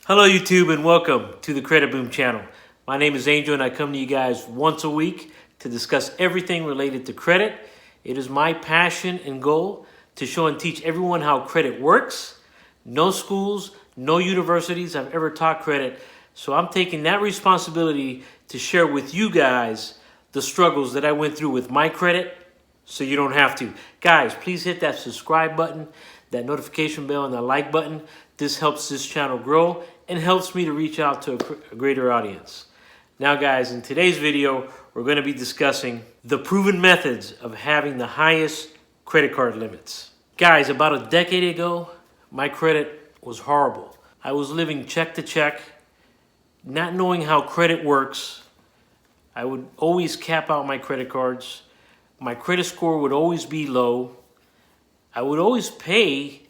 Hello YouTube and welcome to the Credit Boom channel. My name is Angel and I come to you guys once a week to discuss everything related to credit. It is my passion and goal to show and teach everyone how credit works. No schools, no universities have ever taught credit, so I'm taking that responsibility to share with you guys the struggles that I went through with my credit so you don't have to. Guys, please hit that subscribe button, that notification bell, and that like button. This helps this channel grow and helps me to reach out to a greater audience. Now guys, in today's video, we're going to be discussing the proven methods of having the highest credit card limits. Guys, about a decade ago, my credit was horrible. I was living check to check, not knowing how credit works. I would always cap out my credit cards. My credit score would always be low. I would always pay,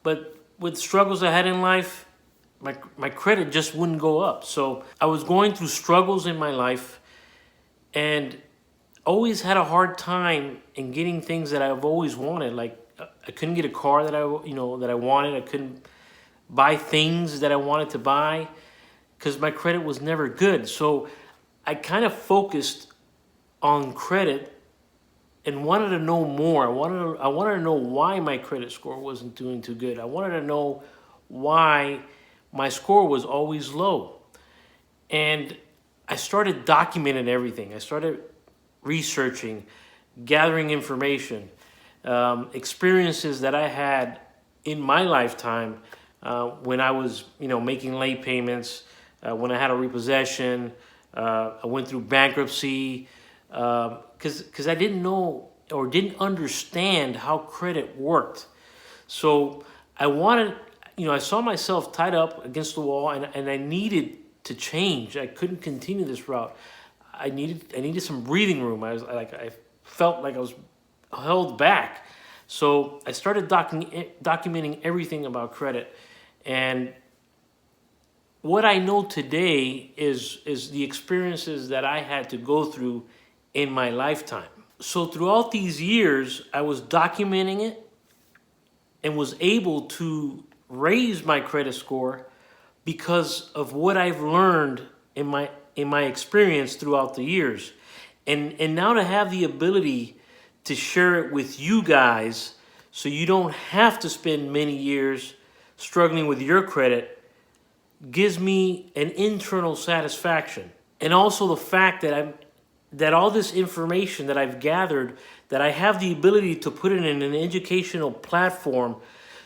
but with struggles I had in life, my credit just wouldn't go up. So I was going through struggles in my life and always had a hard time in getting things that I've always wanted. Like I couldn't get a car that I wanted. I couldn't buy things that I wanted to buy because my credit was never good. So I kind of focused on credit and wanted to know more. I wanted to know why my credit score wasn't doing too good. I wanted to know why my score was always low. And I started documenting everything. I started researching, gathering information, experiences that I had in my lifetime when I was, making late payments, when I had a repossession, I went through bankruptcy, because I didn't know or didn't understand how credit worked. So I wanted, I saw myself tied up against the wall and I needed to change. I couldn't continue this route. I needed some breathing room. I felt like I was held back. So I started documenting everything about credit. And what I know today is the experiences that I had to go through in my lifetime. So throughout these years, I was documenting it and was able to raise my credit score because of what I've learned in my experience throughout the years. And now to have the ability to share it with you guys so you don't have to spend many years struggling with your credit gives me an internal satisfaction. And also the fact that all this information that I've gathered, that I have the ability to put it in an educational platform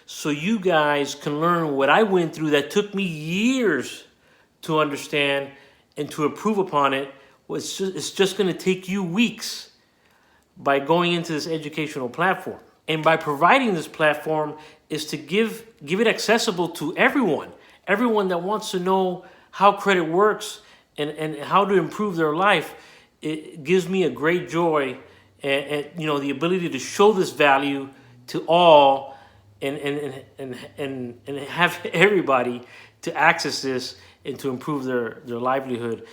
so you guys can learn what I went through that took me years to understand and to improve upon it. It's just going to take you weeks by going into this educational platform. And by providing this platform is to give it accessible to everyone that wants to know how credit works and how to improve their life. It gives me a great joy and the ability to show this value to all and have everybody to access this and to improve their livelihood.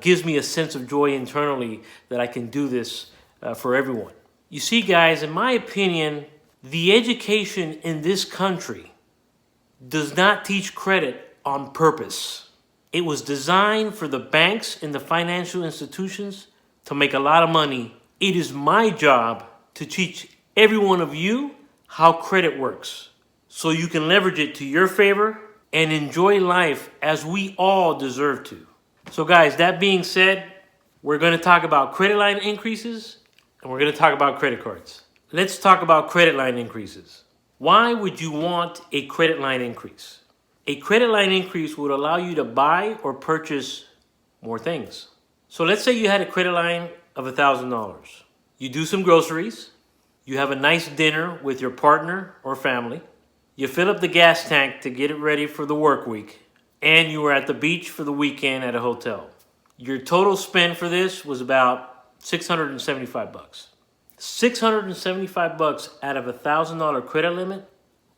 Gives me a sense of joy internally that I can do this for everyone. You see, guys, in my opinion, the education in this country does not teach credit on purpose. It was designed for the banks and the financial institutions to make a lot of money. It is my job to teach every one of you how credit works so you can leverage it to your favor and enjoy life as we all deserve to. So guys, that being said, we're going to talk about credit line increases and we're going to talk about credit cards. Let's talk about credit line increases. Why would you want a credit line increase? A credit line increase would allow you to buy or purchase more things. So let's say you had a credit line of $1,000. You do some groceries. You have a nice dinner with your partner or family. You fill up the gas tank to get it ready for the work week. And you were at the beach for the weekend at a hotel. Your total spend for this was about $675. $675 out of $1,000 credit limit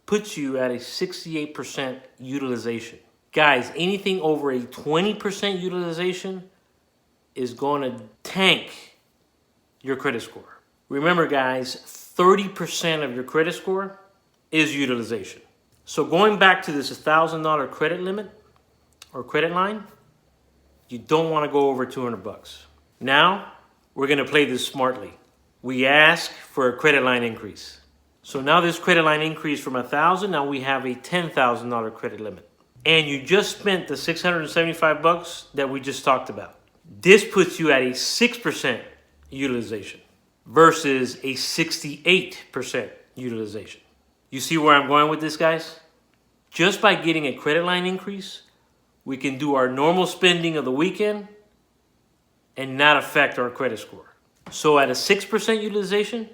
puts you at a 68% utilization. Guys, anything over a 20% utilization is going to tank your credit score. Remember guys, 30% of your credit score is utilization. So going back to this $1,000 credit limit or credit line, you don't want to go over 200 bucks. Now, we're going to play this smartly. We ask for a credit line increase. So now this credit line increase from $1,000, now we have a $10,000 credit limit. And you just spent the 675 bucks that we just talked about. This puts you at a 6% utilization versus a 68% utilization. You see where I'm going with this, guys? Just by getting a credit line increase, we can do our normal spending of the weekend and not affect our credit score. So at a 6% utilization,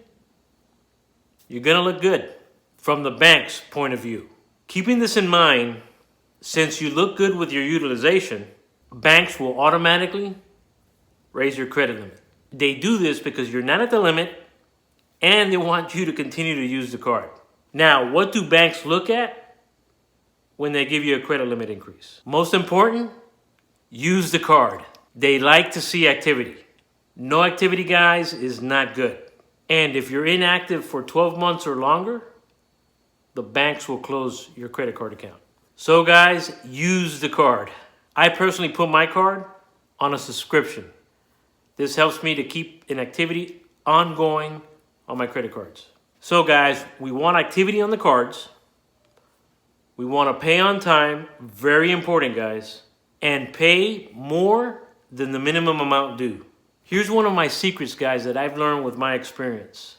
you're going to look good from the bank's point of view. Keeping this in mind, since you look good with your utilization, banks will automatically raise your credit limit. They do this because you're not at the limit and they want you to continue to use the card. Now, what do banks look at when they give you a credit limit increase? Most important, use the card. They like to see activity. No activity, guys, is not good. And if you're inactive for 12 months or longer, the banks will close your credit card account. So guys, use the card. I personally put my card on a subscription. This helps me to keep an activity ongoing on my credit cards. So guys, we want activity on the cards. We want to pay on time, very important, guys, and pay more than the minimum amount due. Here's one of my secrets, guys, that I've learned with my experience.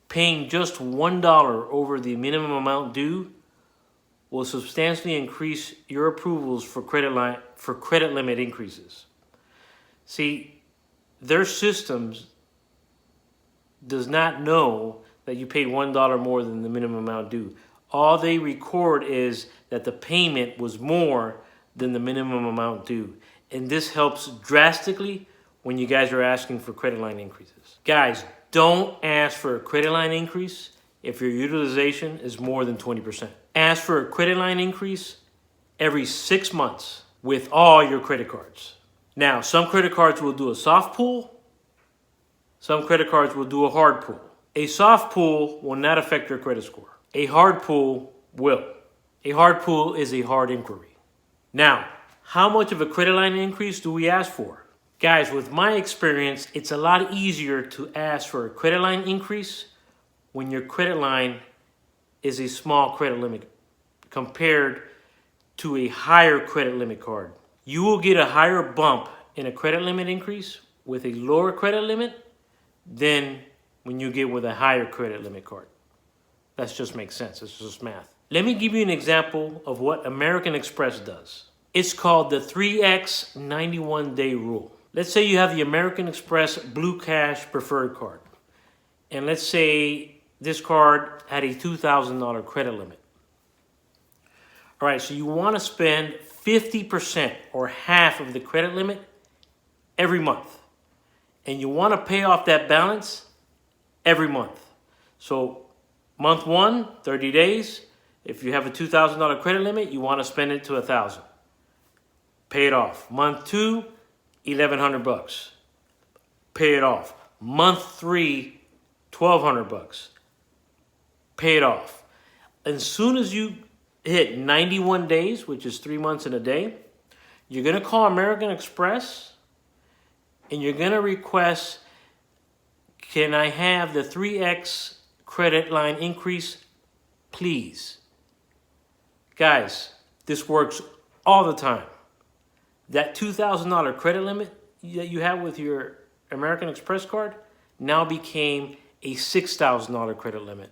Paying just $1 over the minimum amount due will substantially increase your approvals for credit limit increases. See, their systems does not know that you paid $1 more than the minimum amount due. All they record is that the payment was more than the minimum amount due. And this helps drastically when you guys are asking for credit line increases. Guys, don't ask for a credit line increase if your utilization is more than 20%. Ask for a credit line increase every 6 months with all your credit cards. Now, some credit cards will do a soft pull. Some credit cards will do a hard pull. A soft pull will not affect your credit score. A hard pull will. A hard pull is a hard inquiry. Now, how much of a credit line increase do we ask for? Guys, with my experience, it's a lot easier to ask for a credit line increase when your credit line is a small credit limit compared to a higher credit limit card. You will get a higher bump in a credit limit increase with a lower credit limit than when you get with a higher credit limit card. That just makes sense. It's just math. Let me give you an example of what American Express does. It's called the 3X 91-day rule. Let's say you have the American Express Blue Cash Preferred card. And let's say this card had a $2,000 credit limit. All right, so you want to spend 50% or half of the credit limit every month. And you want to pay off that balance every month. So month 1, 30 days. If you have a $2,000 credit limit, you want to spend it to $1,000. Pay it off. Month 2, 1,100 bucks. Pay it off. Month 3, 1,200 bucks. Pay it off. As soon as you hit 91 days, which is 3 months and a day, you're going to call American Express and you're going to request, can I have the 3X credit line increase, please? Guys, this works all the time. That $2,000 credit limit that you have with your American Express card now became a $6,000 credit limit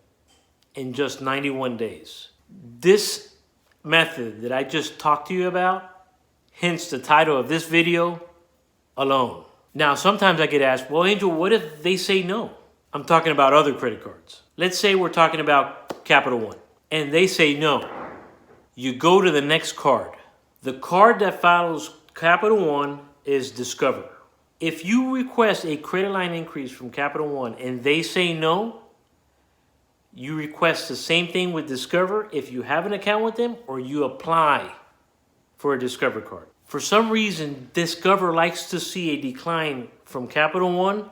in just 91 days. This method that I just talked to you about, hence the title of this video alone. Now, sometimes I get asked, well, Angel, what if they say no? I'm talking about other credit cards. Let's say we're talking about Capital One, and they say no. You go to the next card. The card that follows Capital One is Discover. If you request a credit line increase from Capital One and they say no, you request the same thing with Discover if you have an account with them or you apply for a Discover card. For some reason, Discover likes to see a decline from Capital One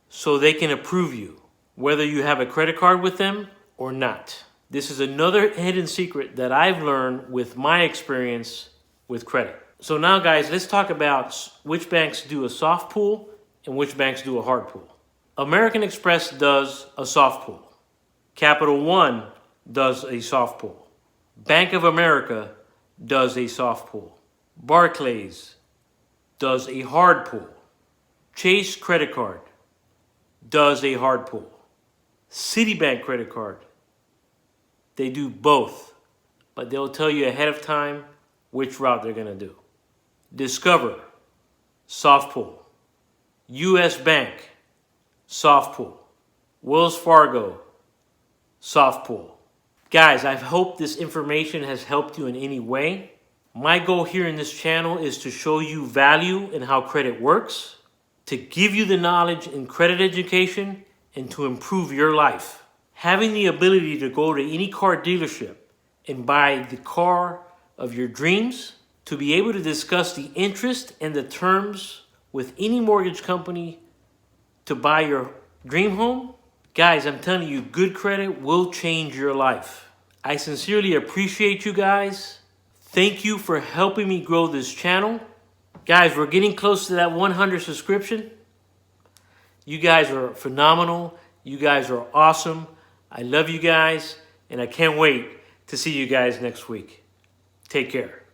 so they can approve you, whether you have a credit card with them or not. This is another hidden secret that I've learned with my experience with credit. So now, guys, let's talk about which banks do a soft pull and which banks do a hard pull. American Express does a soft pull. Capital One does a soft pull. Bank of America does a soft pull. Barclays does a hard pull. Chase credit card does a hard pull. Citibank credit card, they do both, but they'll tell you ahead of time which route they're going to do. Discover, soft pull. US Bank, soft pull. Wells Fargo, soft pull. Guys, I hope this information has helped you in any way. My goal here in this channel is to show you value in how credit works, to give you the knowledge in credit education, and to improve your life. Having the ability to go to any car dealership and buy the car of your dreams, to be able to discuss the interest and the terms with any mortgage company to buy your dream home, guys, I'm telling you, good credit will change your life. I sincerely appreciate you guys. Thank you for helping me grow this channel. Guys, we're getting close to that 100 subscription. You guys are phenomenal. You guys are awesome. I love you guys, and I can't wait to see you guys next week. Take care.